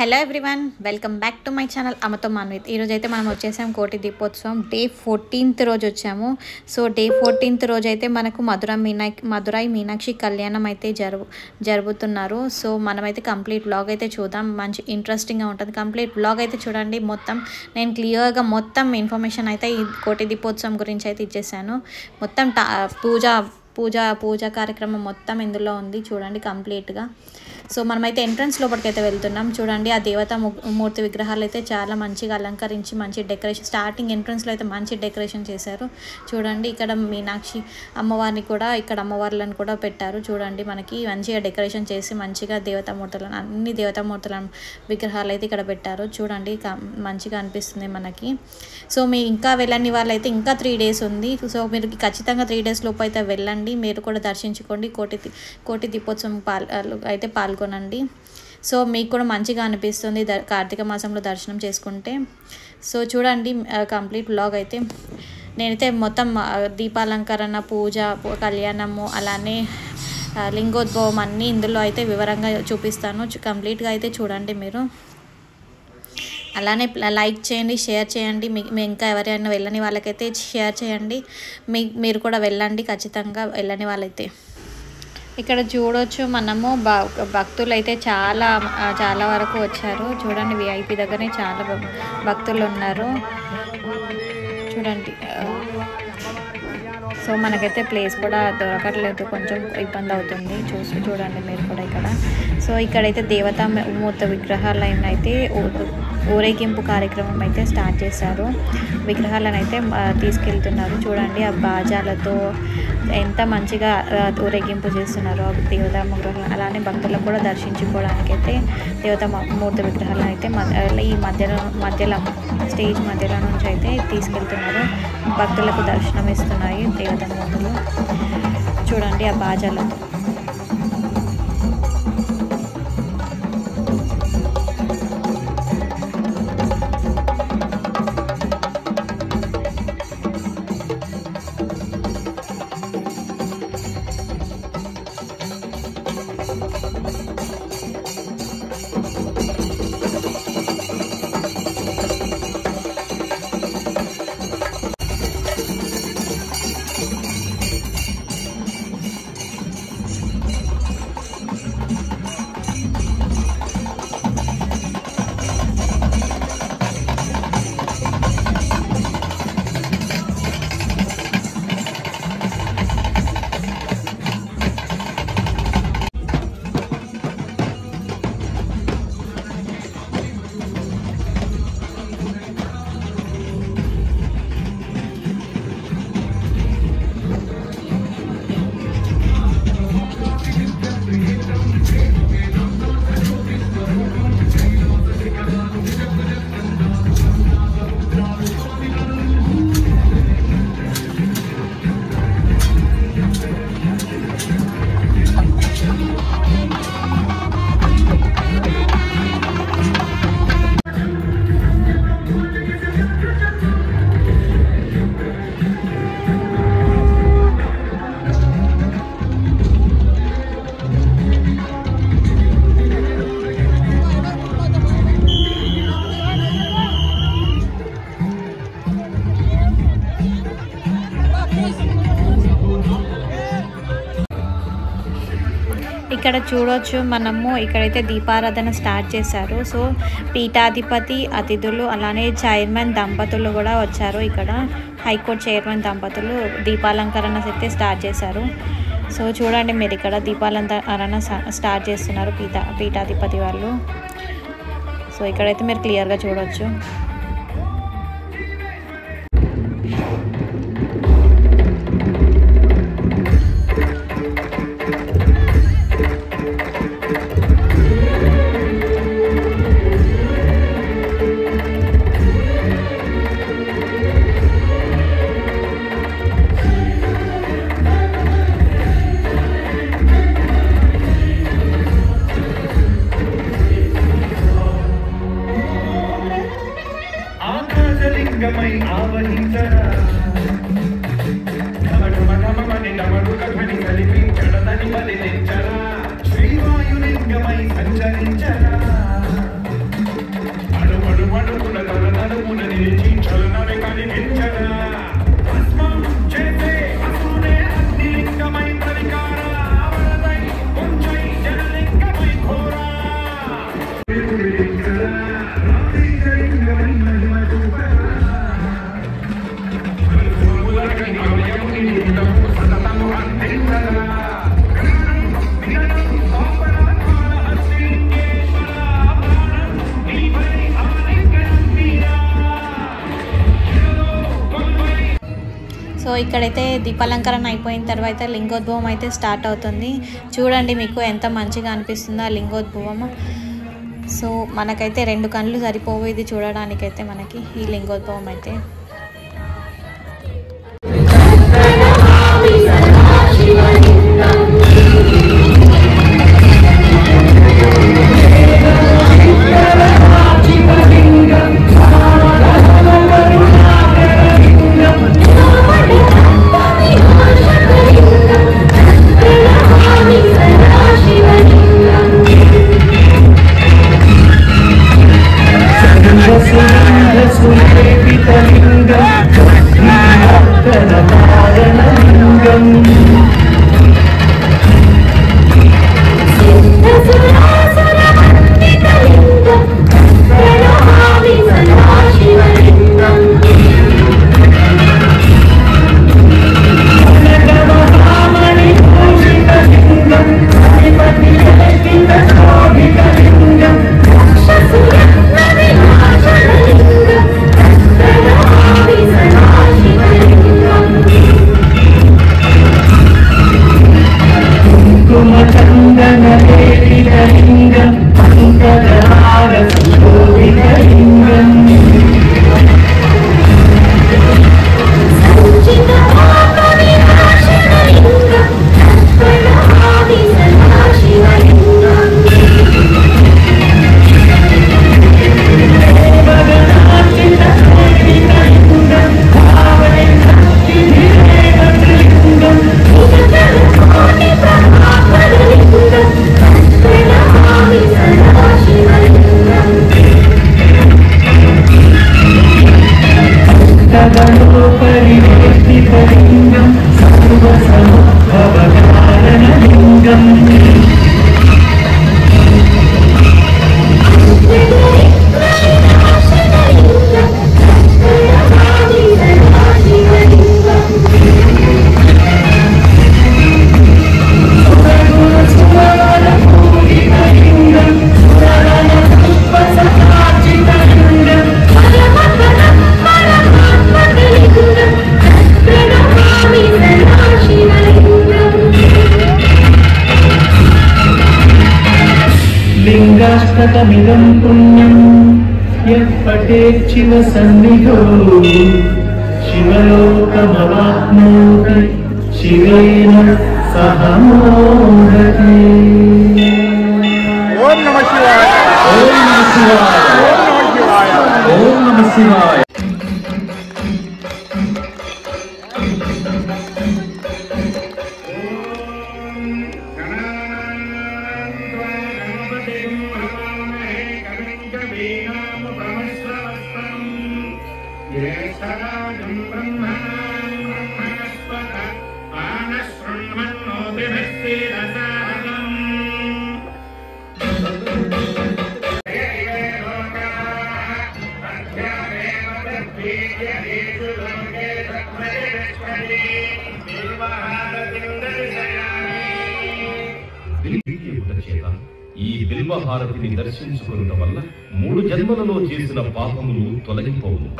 Hello everyone, welcome back to my channel అమ్మతో మాన్విత్. ఈరోజు అయితే మనం వచ్చేసాం కోటి దీపోత్సవం డే 14th రోజు వచ్చాము. సో డే 14th రోజు అయితే మనకు మధురై మీనాక్షి కళ్యాణం అయితే జరుపుతున్నారు. సో మనమైతే కంప్లీట్ వ్లాగ్ అయితే చూద్దాం. మంచి ఇంట్రెస్టింగ్గా ఉంటుంది. కంప్లీట్ వ్లాగ్ అయితే చూడండి. మొత్తం నేను క్లియర్గా మొత్తం ఇన్ఫర్మేషన్ అయితే ఈ కోటి దీపోత్సవం గురించి అయితే ఇచ్చేసాను. మొత్తం పూజ కార్యక్రమం మొత్తం ఇందులో ఉంది చూడండి కంప్లీట్గా. సో మనమైతే ఎంట్రన్స్ లోపలికి అయితే వెళ్తున్నాం. చూడండి ఆ దేవతా మూర్తి విగ్రహాలు అయితే చాలా మంచిగా అలంకరించి మంచి డెకరేషన్, స్టార్టింగ్ ఎంట్రన్స్లో అయితే మంచి డెకరేషన్ చేశారు. చూడండి ఇక్కడ మీనాక్షి అమ్మవారిని కూడా, ఇక్కడ అమ్మవార్లను కూడా పెట్టారు. చూడండి మనకి మంచిగా డెకరేషన్ చేసి మంచిగా అన్ని దేవతామూర్తుల విగ్రహాలు అయితే ఇక్కడ పెట్టారు. చూడండి మంచిగా అనిపిస్తుంది మనకి. సో మీ ఇంకా వెళ్ళని వాళ్ళైతే ఇంకా 3 days ఉంది. సో మీరు ఖచ్చితంగా 3 days లోపు అయితే వెళ్ళండి. మీరు కూడా దర్శించుకోండి. కోటి దీపోత్సవం అయితే పాల్గొనండి. సో మీకు కూడా మంచిగా అనిపిస్తుంది కార్తీక మాసంలో దర్శనం చేసుకుంటే. సో చూడండి కంప్లీట్ వ్లాగ్ అయితే నేనైతే మొత్తం దీపాలంకరణ, పూజ, కళ్యాణము, అలానే లింగోద్భవం అన్నీ ఇందులో అయితే వివరంగా చూపిస్తాను. కంప్లీట్గా అయితే చూడండి మీరు. అలానే లైక్ చేయండి, షేర్ చేయండి. మీ ఇంకా ఎవరైనా వెళ్ళని వాళ్ళకైతే షేర్ చేయండి. మీరు కూడా వెళ్ళండి ఖచ్చితంగా వెళ్ళని వాళ్ళైతే. ఇక్కడ చూడొచ్చు మనము భక్తులు అయితే చాలా వరకు వచ్చారు. చూడండి విఐపి దగ్గరనే చాలా భక్తులు ఉన్నారు చూడండి. సో మనకైతే ప్లేస్ కూడా దొరకట్లేదు, కొంచెం ఇబ్బంది అవుతుంది. చూడండి మీరు కూడా ఇక్కడ. సో ఇక్కడైతే దేవతా మూర్తి విగ్రహాలను అయితే ఊరేగింపు కార్యక్రమం అయితే స్టార్ట్ చేశారు. విగ్రహాలను అయితే తీసుకెళ్తున్నారు. చూడండి ఆ బాజాలతో ఎంత మంచిగా ఊరేగింపు చేస్తున్నారు దేవతా విగ్రహాలు. అలానే భక్తులకు కూడా దర్శించుకోవడానికైతే దేవతా మూర్తి విగ్రహాలను అయితే ఈ మధ్యలో స్టేజ్ మధ్యలో నుంచి అయితే తీసుకెళ్తున్నారు. భక్తులకు దర్శనం ఇస్తున్నాయి దేవతా మూర్తులు. చూడండి ఆ బాజాలతో. ఇక్కడ చూడొచ్చు మనము, ఇక్కడైతే దీపారాధన స్టార్ట్ చేశారు. సో పీఠాధిపతి, అతిథులు, అలానే చైర్మన్ దంపతులు కూడా వచ్చారు. ఇక్కడ హైకోర్టు చైర్మన్ దంపతులు దీపాలంకరణ అయితే స్టార్ట్ చేశారు. సో చూడండి మీరు, ఇక్కడ దీపాలంకరణ స్టార్ట్ చేస్తున్నారు పీఠాధిపతి వాళ్ళు. సో ఇక్కడైతే మీరు క్లియర్గా చూడొచ్చు. సో ఇక్కడైతే దీపాలంకరణ అయిపోయిన తర్వాత లింగోద్భవం అయితే స్టార్ట్ అవుతుంది. చూడండి మీకు ఎంత మంచిగా అనిపిస్తుందో ఆ లింగోద్భవం. సో మనకైతే 2 కళ్ళు సరిపోవు ఇది చూడడానికైతే మనకి ఈ లింగోద్భవం అయితే. लिंगाष्टकमिदं पुण्यं यः पठेत् शिवसन्निधौ शिवलोकमवाप्नोति शिवेन सह मोदते। ओम नमः शिवाय। ओम नमः शिवाय। ओम नमः शिवाय। ओम नमः शिवाय। చేత ఈ బిల్వహారతిని దర్శించుకున్న వల్ల 3 జన్మలలో చేసిన పాపములు తొలగిపోవును.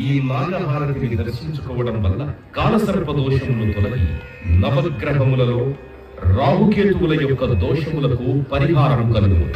ఈ నాగహారతిని దర్శించుకోవడం వల్ల కాలసర్ప దోషములు తొలగి నవగ్రహములలో రాహుకేతువుల యొక్క దోషములకు పరిహారం కలుగును.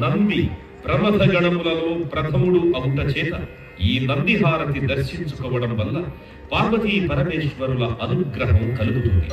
నంది ప్రమథ గణములలో ప్రథముడు అవుట చేత ఈ నందిహారతి దర్శించుకోవడం వల్ల పార్వతీ పరమేశ్వరుల అనుగ్రహం కలుగుతుంది.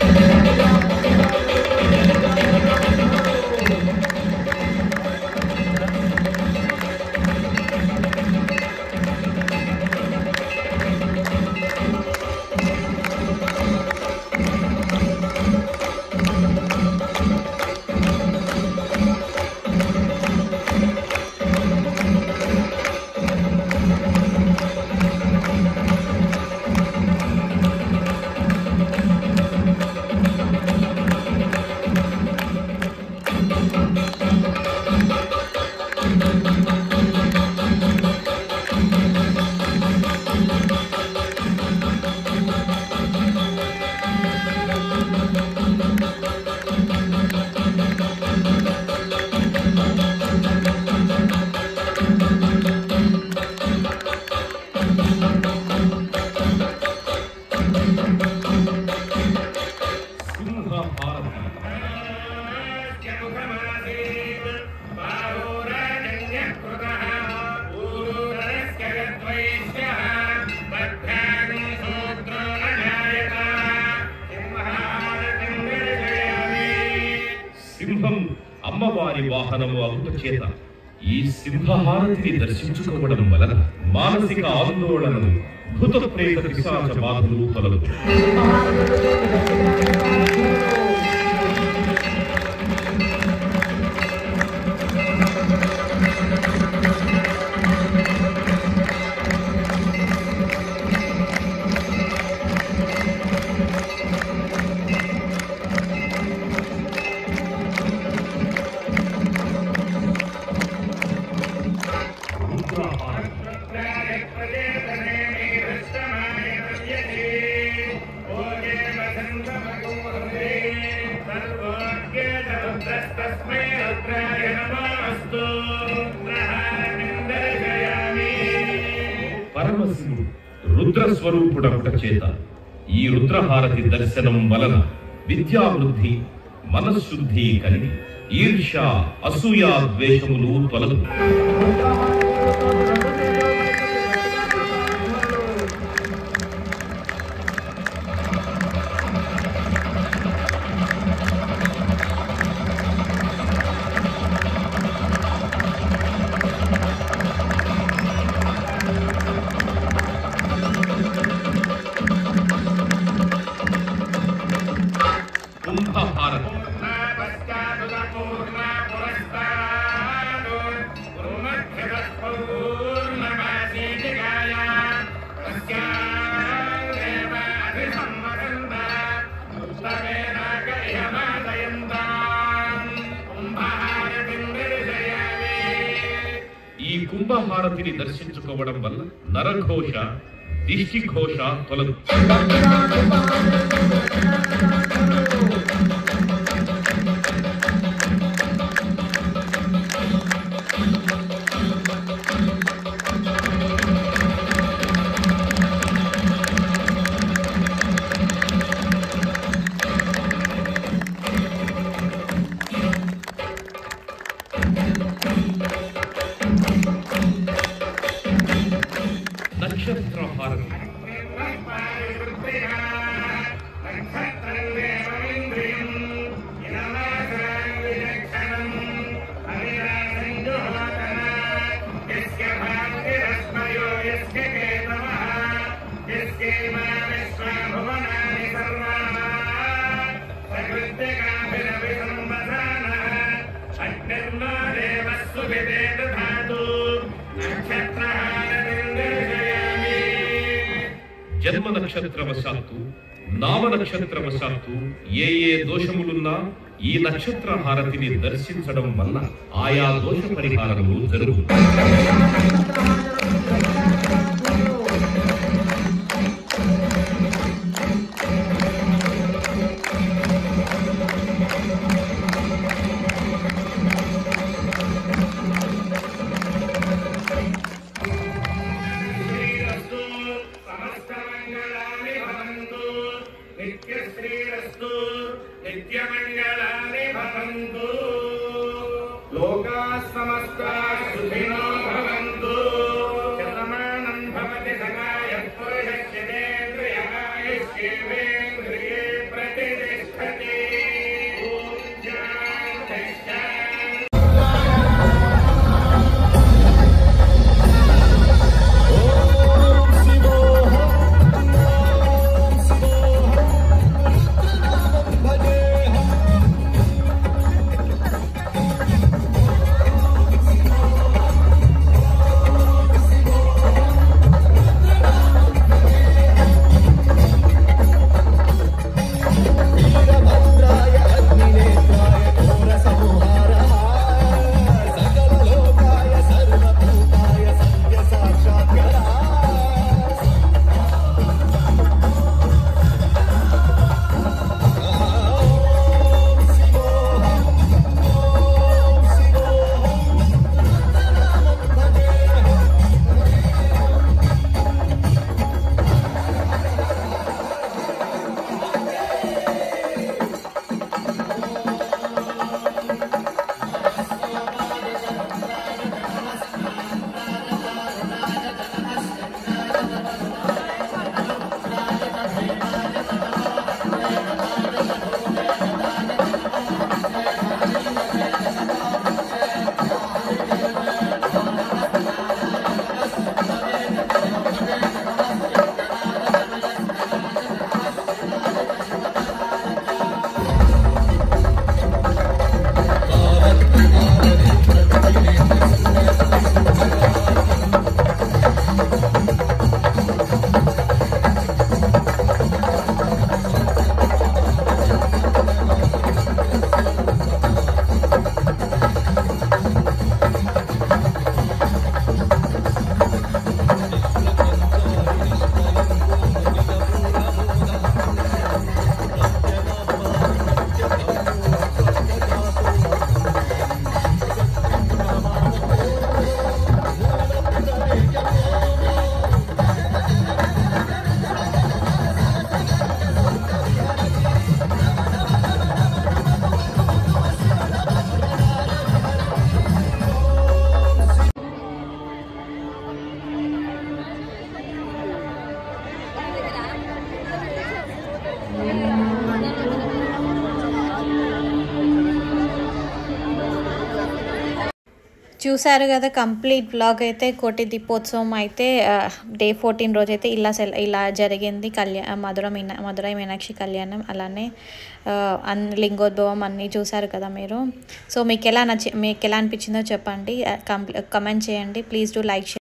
సింహం అమ్మవారి వాహనము అవుట చేత ఈ సింహహారతిని దర్శించుకోవడం వలన మానసిక ఆందోళనలు, భూత ప్రేత పిశాచ బాధలు తొలగును. పరమశివుడు రుద్రస్వరూపుడొకట చేత ఈ రుద్రహారతి దర్శనం వలన విద్యావృద్ధి, మనశుద్ధి కలిగి ఈర్ష్య, అసూయ, ద్వేషములు తొలగు. ఈ కుంభహారతిని దర్శించుకోవడం వల్ల నరఘోష, దిష్టి ఘోష తొలగు. నక్షత్ర హారతి. జన్మ నక్షత్రవశాత్తు, నామ నక్షత్రవశాత్తు ఏ దోషములున్నా ఈ నక్షత్ర హారతిని దర్శించడం వల్ల ఆయా దోష పరిహారములు జరుగుతాయి. నిత్యమంగళాని భవంతు. లోకాః సమస్తాః సుఖినో భవంతు. శతమానం భవతి సకాయః పురుషస్యేంద్రియాయుష్యేంద్రియే ప్రతిష్టతి. ఓం శాంతి శాంతి. చూసారు కదా కంప్లీట్ బ్లాగ్ అయితే కోటి దీపోత్సవం అయితే డే 14 రోజు అయితే ఇలా జరిగింది. మధురై మీనాక్షి కళ్యాణం, అలానే లింగోద్భవం అన్నీ చూసారు కదా మీరు. సో మీకు ఎలా అనిపించిందో చెప్పండి, కమెంట్ చేయండి. Please do like.